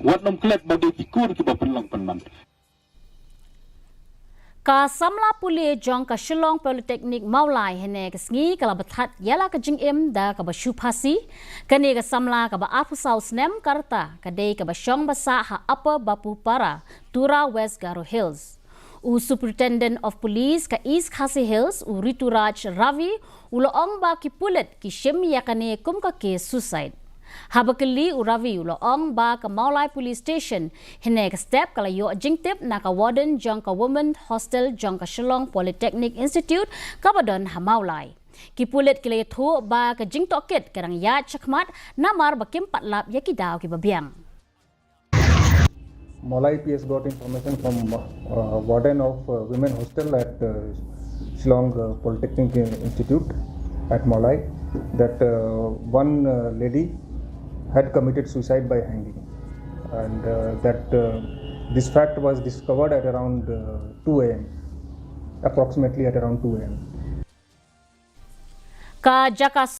Wat nom klet bagi tikur ki bapelang penan. Ka Samla Pule jong ka Shillong Polytechnic maulai hene ka sngi ka Bthat Iala ka Jingim da ka ba KHASI kani ka Samla ka ba Afusau Snem Karta ka dei ka ba Shong Basa ha Upper Bapu Para Tura West Garo Hills. U Superintendent of Police ka East KHASI Hills u Rituraj Ravi u loong ba ki Pulet ki Shim yakane kum ka ke suicide. Habakali uravi uloong ba ka Maulai Police Station hine ka step kala yo jingtip na ka warden jong ka women hostel jong ka Shillong Polytechnic Institute ka badon ha Maulai. Kipulit kila thu ba ka jingtokit karang ya chakmat namar bakim patlap yakidaw ki babiang. Maulai PS got information from warden of women hostel at Shillong Polytechnic Institute at Maulai that one lady had committed suicide by hanging, and that this fact was discovered at around 2 a.m. approximately at around 2 a.m. Ka Jakas